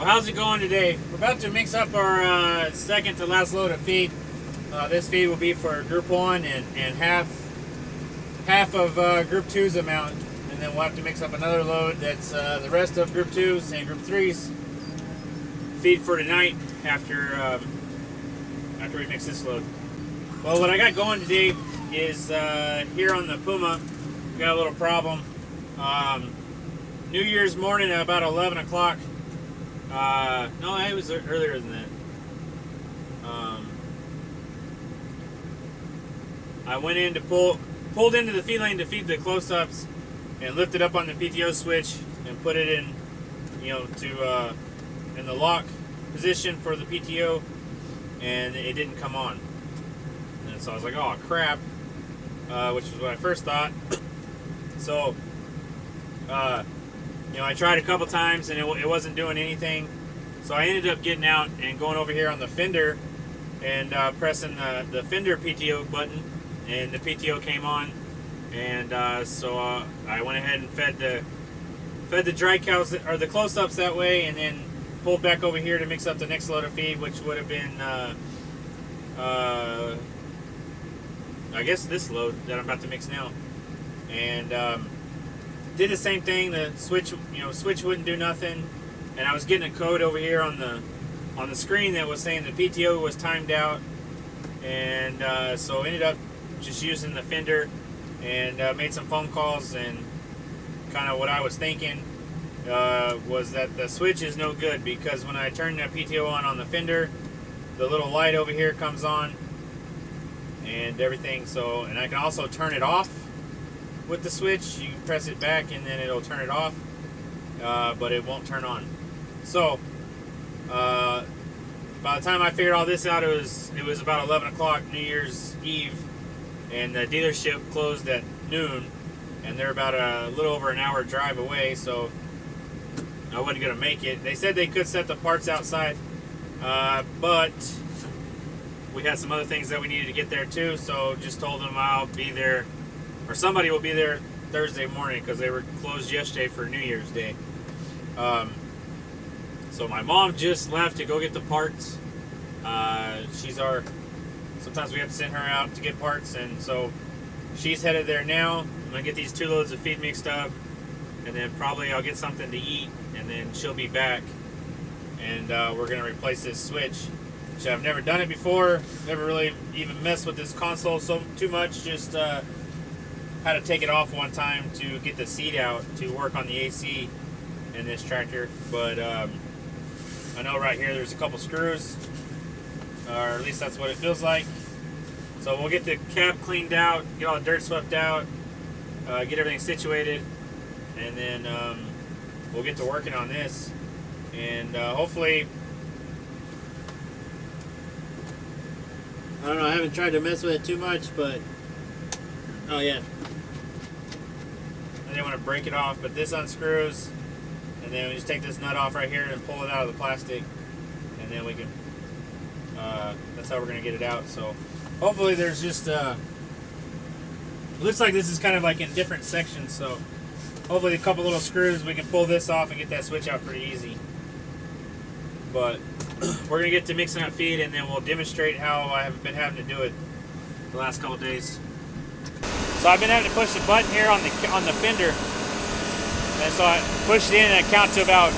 Well, how's it going today? We're about to mix up our second to last load of feed. This feed will be for Group 1 and half of Group 2's amount. And then we'll have to mix up another load that's the rest of Group 2's and Group 3's feed for tonight after we mix this load. Well, what I got going today is here on the Puma, we got a little problem. New Year's morning at about 11 o'clock. No, it was earlier than that. I went in to pulled into the feed lane to feed the close-ups and lifted up on the PTO switch and put it in, in the lock position for the PTO, and it didn't come on. And so I was like, oh crap, which was what I first thought. So, I tried a couple times and it wasn't doing anything. So I ended up getting out and going over here on the fender and pressing the fender PTO button, and the PTO came on. And so I went ahead and fed the dry cows or the close-ups that way, and then pulled back over here to mix up the next load of feed, which would have been I guess this load that I'm about to mix now. And did the same thing. The switch wouldn't do nothing, and I was getting a code over here on the screen that was saying the PTO was timed out, and so ended up just using the fender and made some phone calls. And kind of what I was thinking was that the switch is no good, because when I turn the PTO on the fender, the little light over here comes on and everything. So, and I can also turn it off with the switch. You can press it back and then it'll turn it off, but it won't turn on. So by the time I figured all this out, it was about 11 o'clock New Year's Eve, and the dealership closed at noon, and they're about a little over an hour drive away, so I wasn't gonna make it. They said they could set the parts outside, but we had some other things that we needed to get there too, so just told them I'll be there, or somebody will be there Thursday morning, because they were closed yesterday for New Year's Day. So my mom just left to go get the parts. Sometimes we have to send her out to get parts, and so she's headed there now. I'm gonna get these 2 loads of feed mixed up, and then probably I'll get something to eat, and then she'll be back, and we're gonna replace this switch, which I've never done it before. Never really even messed with this console too much. Just had to take it off one time to get the seat out to work on the AC in this tractor. But I know right here there's a couple screws, or at least that's what it feels like. So we'll get the cap cleaned out, get all the dirt swept out, get everything situated, and then we'll get to working on this. And hopefully, I don't know, I haven't tried to mess with it too much, but oh yeah, I didn't want to break it off, but this unscrews, and then we just take this nut off right here and pull it out of the plastic, and then we can that's how we're going to get it out. So hopefully there's just it looks like this is kind of like in different sections, so hopefully a couple little screws, we can pull this off and get that switch out pretty easy. But we're going to get to mixing up feed, and then we'll demonstrate how I have been having to do it the last couple days. So I've been having to push the button here on the fender, and so I push it in and I count to about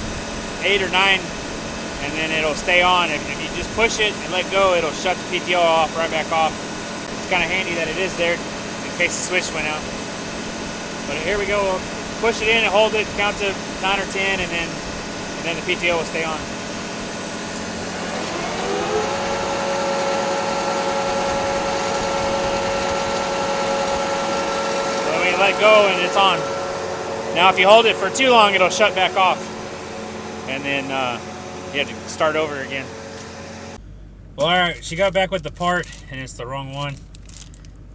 8 or 9, and then it'll stay on. If you just push it and let go, it'll shut the PTO off, right back off. It's kind of handy that it is there in case the switch went out. But here we go. We'll push it in and hold it, count to 9 or 10, and then the PTO will stay on. Let go and it's on. Now if you hold it for too long, it'll shut back off, and then you have to start over again. Well, alright, she got back with the part, and it's the wrong one.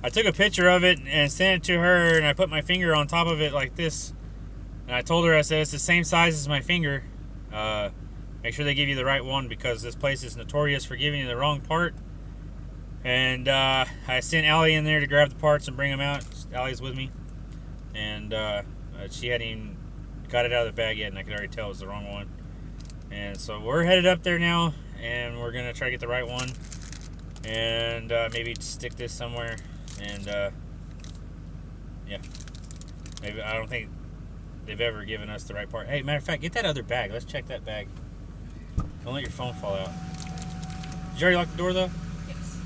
I took a picture of it and sent it to her, and I put my finger on top of it like this, and I told her, I said, it's the same size as my finger. Make sure they give you the right one, because this place is notorious for giving you the wrong part. And I sent Allie in there to grab the parts and bring them out. Allie's with me. And she hadn't even got it out of the bag yet, and I could already tell it was the wrong one. And so we're headed up there now, and we're gonna try to get the right one, and maybe stick this somewhere. And yeah, maybe, I don't think they've ever given us the right part. Hey, matter of fact, get that other bag. Let's check that bag. Don't let your phone fall out. Did you already lock the door though? Yes.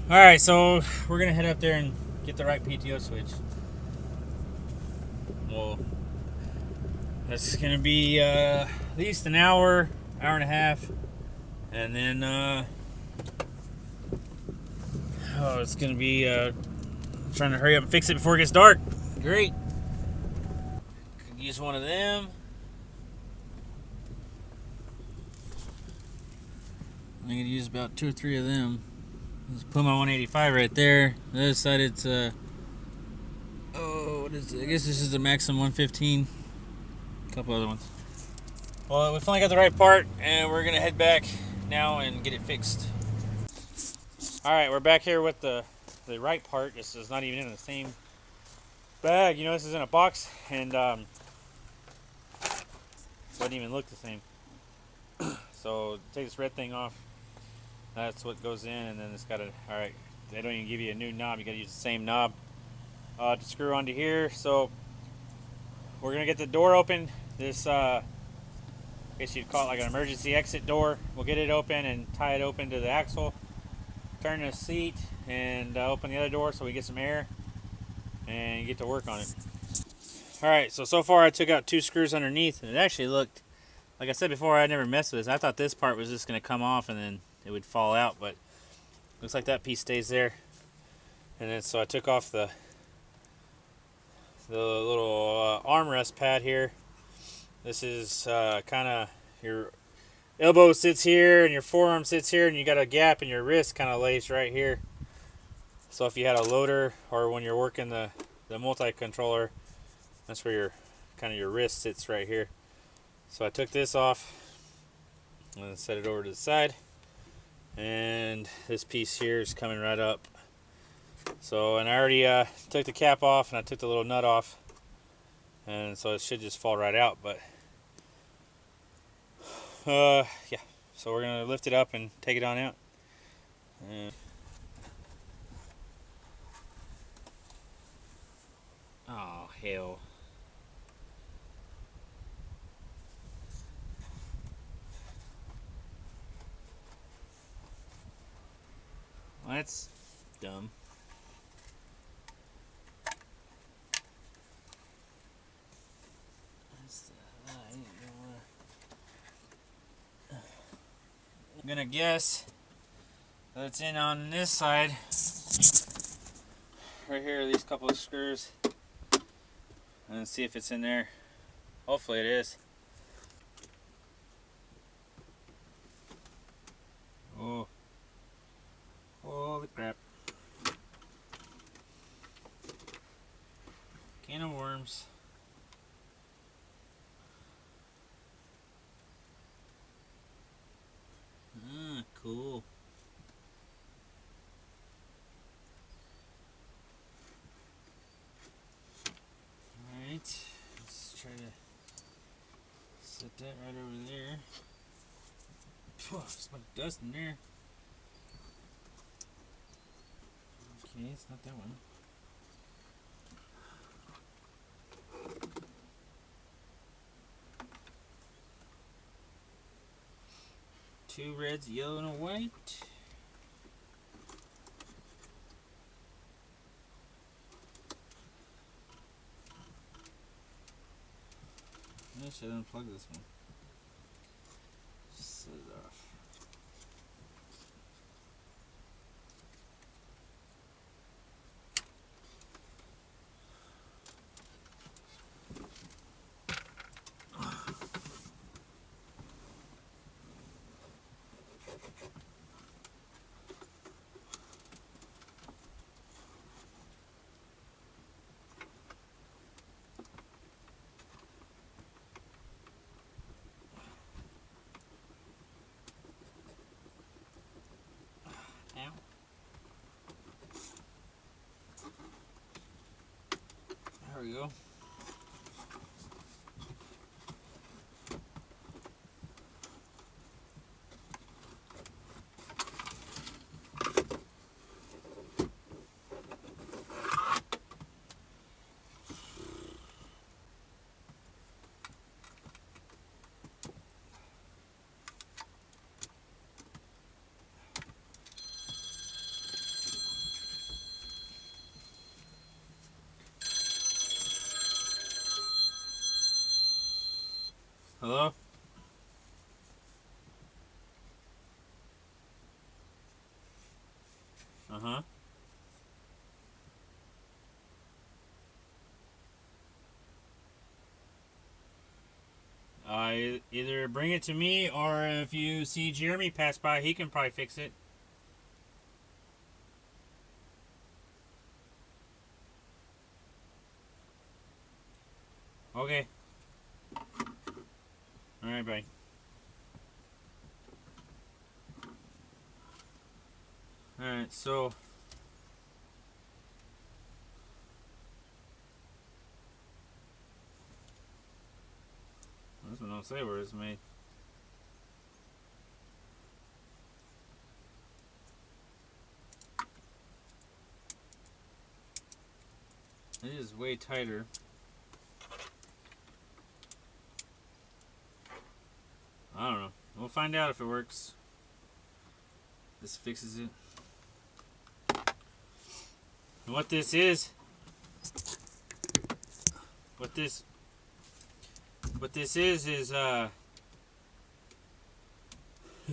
All right, so we're gonna head up there and get the right PTO switch. Well, that's gonna be at least an hour, hour and a half, and then it's gonna be trying to hurry up and fix it before it gets dark. Great. Could use one of them. I'm gonna use about 2 or 3 of them. There's a Puma 185 right there. The other side, it's what is it? I guess this is the Maxim 115. A couple other ones. Well, we finally got the right part, and we're gonna head back now and get it fixed. All right, we're back here with the right part. This is not even in the same bag. You know, this is in a box, and doesn't even look the same. So take this red thing off. That's what goes in, and then it's got a. All right, they don't even give you a new knob. You got to use the same knob to screw onto here. So we're gonna get the door open. This, I guess you'd call it like an emergency exit door. We'll get it open and tie it open to the axle. Turn the seat and open the other door so we get some air and get to work on it. All right, so far I took out 2 screws underneath, and it actually looked, like I said before, I never messed with this. I thought this part was just gonna come off and then it would fall out, but looks like that piece stays there. And then so I took off the little armrest pad here. This is kind of, your elbow sits here and your forearm sits here, and you got a gap, and your wrist kind of lays right here. So if you had a loader, or when you're working the multi-controller, that's where your wrist sits right here. So I took this off and set it over to the side, and this piece here is coming right up. So, and I already took the cap off, and I took the little nut off, and so it should just fall right out. But yeah, so we're gonna lift it up and take it on out. Oh hell. Well, that's dumb. I'm gonna guess that it's in on this side. Right here, these couple of screws. And see if it's in there. Hopefully it is. Oh. Holy crap. Can of worms. Ah, cool. Alright, let's try to set that right over there. Phew, there's much dust in there. Okay, it's not that one. Two reds, yellow, and a white. I should unplug this one. Set it off. There we go. Hello? Uh-huh. Either bring it to me, or if you see Jeremy pass by, he can probably fix it. Okay. Alright, bye. Alright, so... This one don't say where it's made. It is way tighter. I don't know. We'll find out if it works. This fixes it. And what this is... What this is it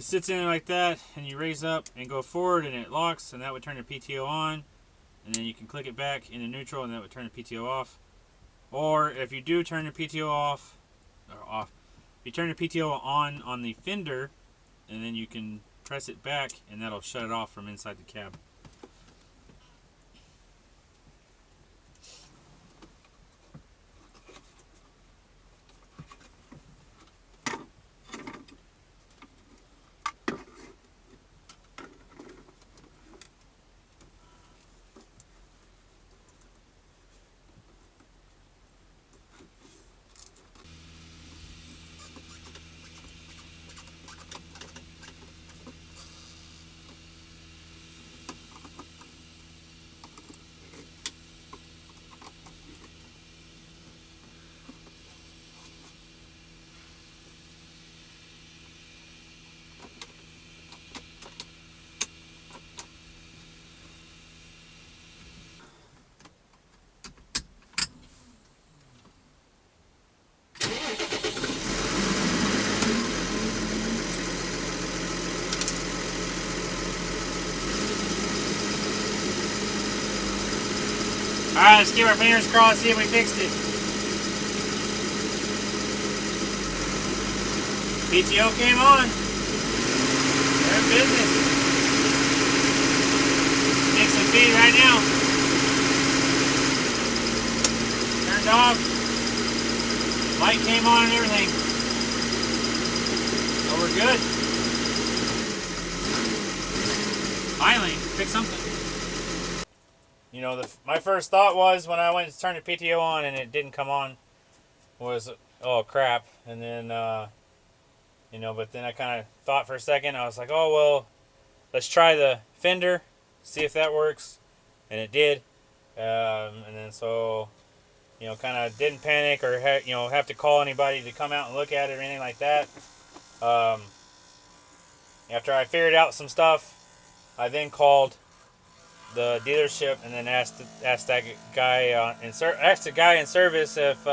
sits in like that, and you raise up and go forward, and it locks, and that would turn the PTO on, and then you can click it back into neutral, and that would turn the PTO off. Or if you do turn the PTO off, you turn the PTO on the fender, and then you can press it back, and that'll shut it off from inside the cab. Alright, let's keep our fingers crossed, see if we fixed it. PTO came on. They're in business. Mixing feed right now. Turned off. Light came on and everything. So we're good. Finally, fix something. You know, my first thought was when I went to turn the PTO on and it didn't come on was, oh crap. And then, you know, but then I kind of thought for a second. I was like, oh, well, let's try the fender, see if that works. And it did. And then so, you know, kind of didn't panic or, you know, have to call anybody to come out and look at it or anything like that. After I figured out some stuff, I then called the dealership and then asked that guy asked the guy in service if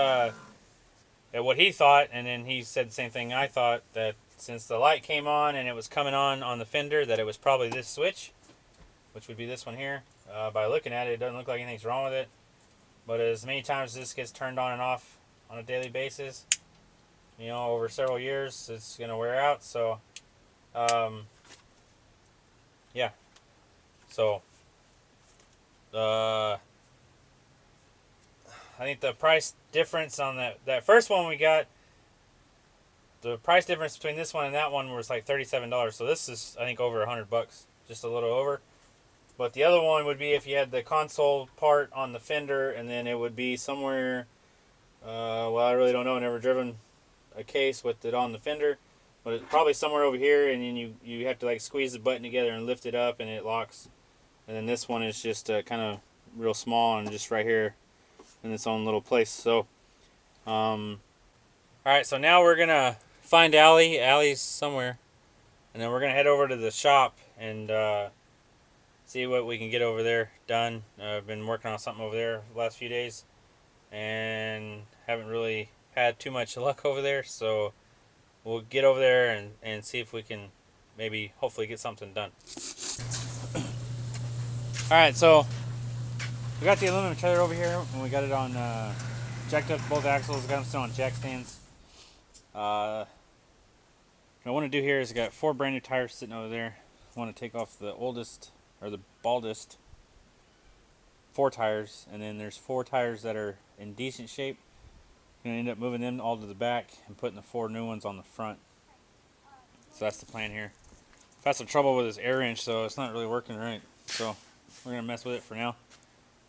what he thought, and then he said the same thing I thought, that since the light came on and it was coming on the fender, that it was probably this switch, which would be this one here. By looking at it, it doesn't look like anything's wrong with it, but as many times as this gets turned on and off on a daily basis, you know, over several years, it's gonna wear out. So yeah, so I think the price difference on that first one we got, the price difference between this one and that one was like $37. So this is, I think, over $100, just a little over. But the other one would be if you had the console part on the fender, and then it would be somewhere, well, I really don't know. I've never driven a case with it on the fender, but it's probably somewhere over here, and then you have to like squeeze the button together and lift it up, and it locks. And then this one is just kind of real small and just right here in its own little place. So, alright, so now we're going to find Allie. Allie's somewhere. And then we're going to head over to the shop and see what we can get over there done. I've been working on something over there the last few days and haven't really had too much luck over there. So we'll get over there and see if we can maybe hopefully get something done. Alright, so we got the aluminum trailer over here and we got it on jacked up both axles, got them still on jack stands. What I want to do here is I got 4 brand new tires sitting over there. I want to take off the oldest or the baldest 4 tires, and then there's 4 tires that are in decent shape. I'm gonna end up moving them all to the back and putting the 4 new ones on the front. So that's the plan here. I've had some trouble with this air wrench, so it's not really working right. So we're gonna mess with it for now.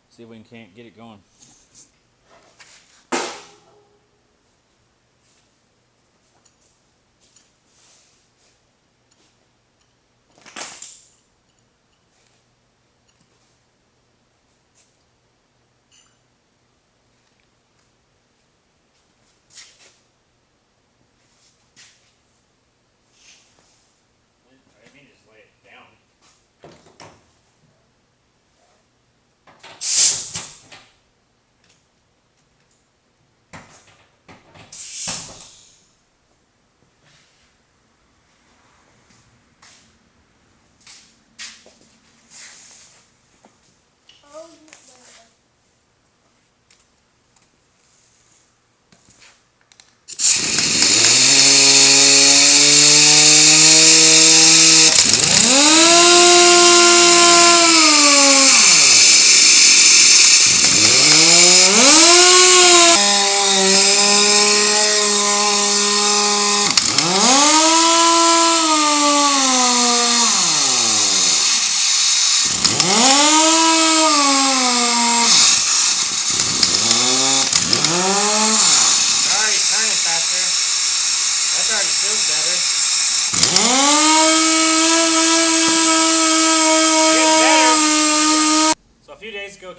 See if we can't get it going. I mean, just lay it down.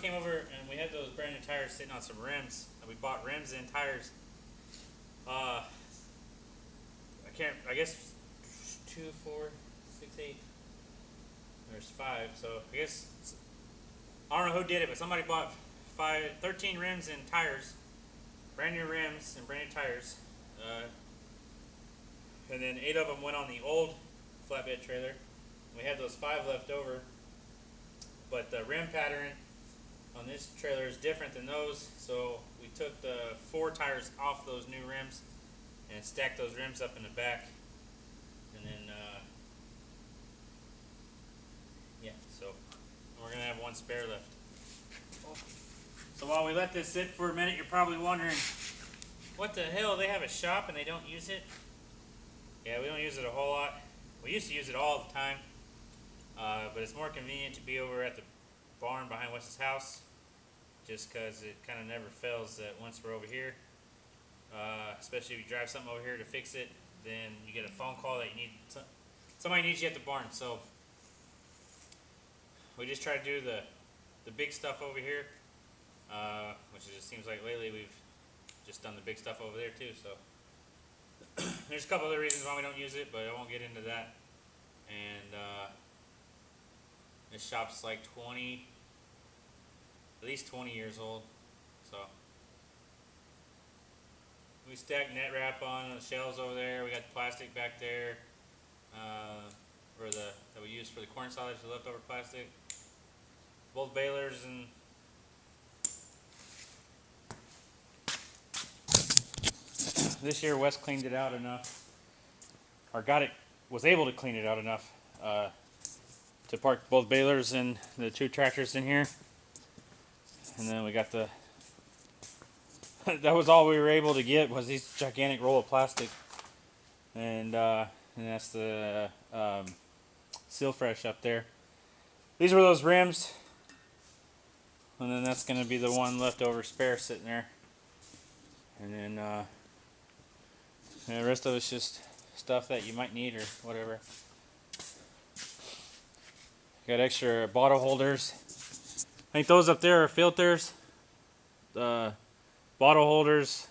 Came over and we had those brand new tires sitting on some rims. And we bought rims and tires. I guess 2, 4, 6, 8. There's 5. So I guess I don't know who did it, but somebody bought 13 rims and tires, brand new rims and brand new tires. And then 8 of them went on the old flatbed trailer. We had those 5 left over, but the rim pattern on this trailer is different than those, so we took the 4 tires off those new rims and stacked those rims up in the back, and then yeah, so we're gonna have 1 spare left. So while we let this sit for a minute, you're probably wondering, what the hell, they have a shop and they don't use it? Yeah, we don't use it a whole lot. We used to use it all the time, but it's more convenient to be over at the barn behind Wes's house, just because it kind of never fails that once we're over here, especially if you drive something over here to fix it, then you get a phone call that you need somebody needs you at the barn. So we just try to do the big stuff over here, which it just seems like lately we've just done the big stuff over there too. So there's a couple other reasons why we don't use it, but I won't get into that. And this shop's like at least 20 years old. So we stacked net wrap on the shelves over there. We got the plastic back there, that we used for the corn silage, the leftover plastic. Both balers, and this year Wes cleaned it out enough, or was able to clean it out enough to park both balers and the 2 tractors in here. And then we got that was all we were able to get, was these gigantic roll of plastic. And that's the Seal Fresh up there. These were those rims. And then that's going to be the 1 leftover spare sitting there. And then the rest of it's just stuff that you might need or whatever. Got extra bottle holders. I think those up there are filters, bottle holders,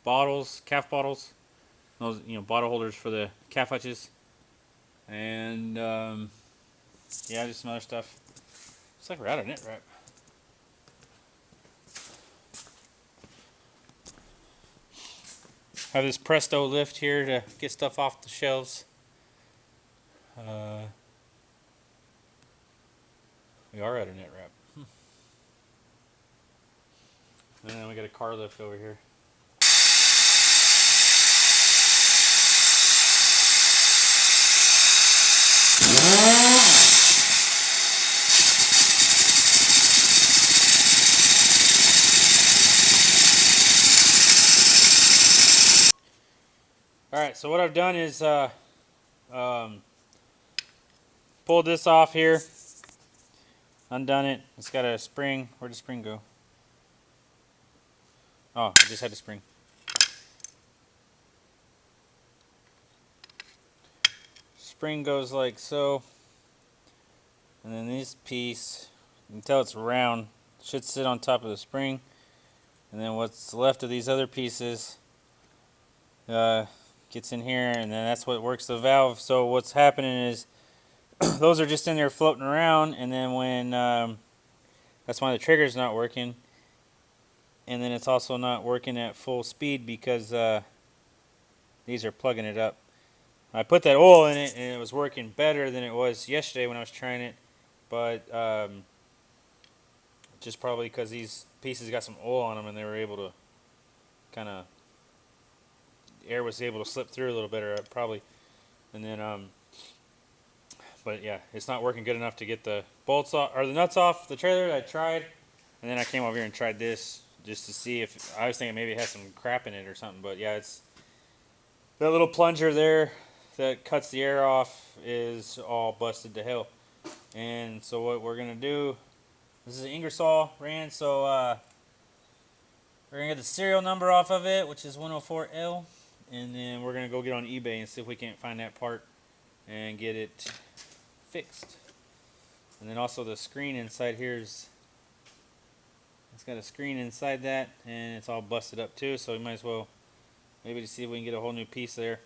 bottles, calf bottles. Those, bottle holders for the calf hutches, and yeah, just some other stuff. Looks like we're out of net wrap. have this Presto lift here to get stuff off the shelves. We are at a net wrap. And then we got a car lift over here. Alright, so what I've done is pulled this off here, undone it. It's got a spring. Where'd the spring go? Oh, I just had a spring. Spring goes like so, and then this piece, you can tell it's round, should sit on top of the spring, and then what's left of these other pieces gets in here, and then that's what works the valve. So what's happening is those are just in there floating around, and then when that's why the trigger's not working, and then it's also not working at full speed because these are plugging it up. I put that oil in it and it was working better than it was yesterday when I was trying it, but just probably because these pieces got some oil on them and they were able to kind of, air was able to slip through a little better probably. And then but yeah, it's not working good enough to get the bolts off or the nuts off the trailer. I tried, and then I came over here and tried this just to see if, I was thinking maybe it had some crap in it or something, but yeah, it's that little plunger there that cuts the air off is all busted to hell. And so what we're gonna do, this is an Ingersoll ran, so we're gonna get the serial number off of it, which is 104L, and then we're gonna go get on eBay and see if we can't find that part and get it fixed. And then also the screen inside here is, it's got a screen inside that, and it's all busted up too, so we might as well maybe to see if we can get a whole new piece there.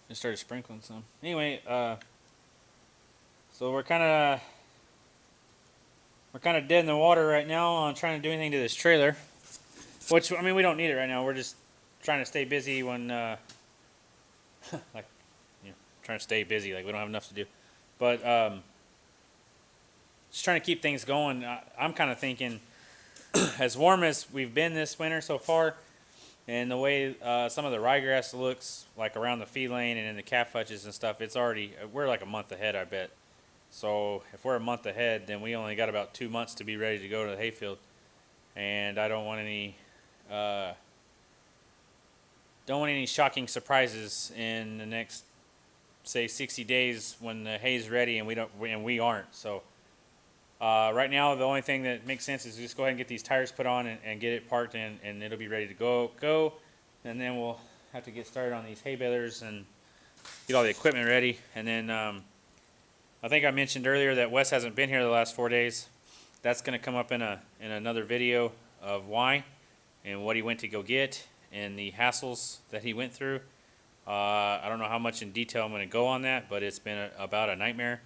Just started sprinkling some. Anyway, so we're kind of dead in the water right now on trying to do anything to this trailer. Which, I mean, we don't need it right now. We're just trying to stay busy when, like, you know, trying to stay busy. Like, we don't have enough to do. But just trying to keep things going. I'm kind of thinking, as warm as we've been this winter so far, and the way some of the ryegrass looks like around the feed lane and in the calf hutches and stuff, it's already, we're like a month ahead, I bet. So if we're a month ahead, then we only got about 2 months to be ready to go to the hayfield. And I don't want any shocking surprises in the next, say, 60 days when the hay's ready and we aren't. So right now, the only thing that makes sense is just go ahead and get these tires put on and get it parked, and it'll be ready to go. And then we'll have to get started on these hay balers and get all the equipment ready. And then I think I mentioned earlier that Wes hasn't been here the last 4 days. That's going to come up in another video of why and what he went to go get and the hassles that he went through. I don't know how much in detail I'm going to go on that, but it's been about a nightmare.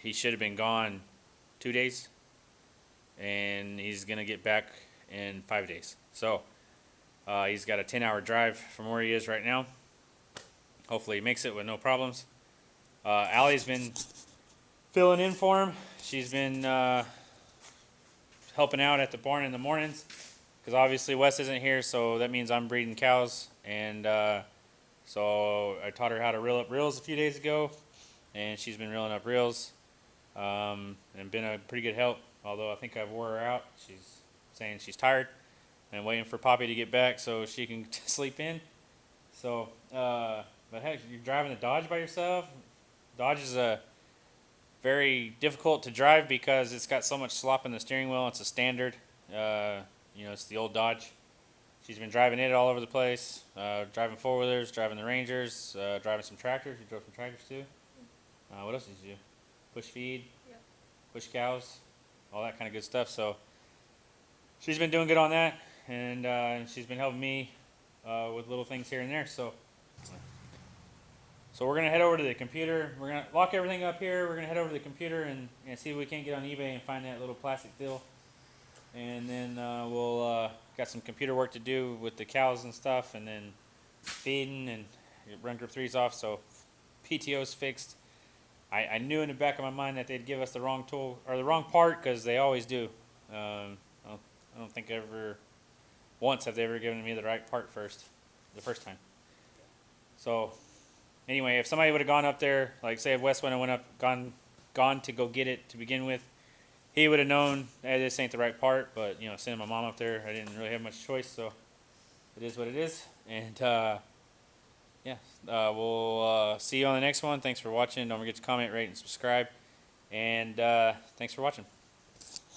He should have been gone 2 days, and he's going to get back in 5 days. So he's got a 10-hour drive from where he is right now. Hopefully he makes it with no problems. Allie's been filling in for him. She's been helping out at the barn in the mornings because obviously Wes isn't here, so that means I'm breeding cows. And so I taught her how to reel up reels a few days ago, and she's been reeling up reels. And been a pretty good help, although I think I've wore her out. She's saying she's tired and waiting for Poppy to get back so she can sleep in. So, but heck, you're driving a Dodge by yourself. Dodge is very difficult to drive because it's got so much slop in the steering wheel. It's a standard, you know, it's the old Dodge. She's been driving it all over the place, driving four-wheelers, driving the Rangers, driving some tractors. You drove some tractors too? What else did you do? Push feed, yeah. Push cows, all that kind of good stuff. So she's been doing good on that, and she's been helping me with little things here and there. So we're going to head over to the computer. We're going to lock everything up here. We're going to head over to the computer and see if we can't get on eBay and find that little plastic deal and then we'll got some computer work to do with the cows and stuff, and then feeding and run group 3's off. So PTO's fixed. I knew in the back of my mind that they'd give us the wrong tool or the wrong part, because they always do. I don't think ever once have they ever given me the right part the first time. So anyway, if somebody would have gone up there, like say if Wes went up, gone to go get it to begin with, he would have known, hey, this ain't the right part. But you know, sending my mom up there, I didn't really have much choice, so it is what it is. And yeah, we'll see you on the next one. Thanks for watching. Don't forget to comment, rate, and subscribe. And thanks for watching.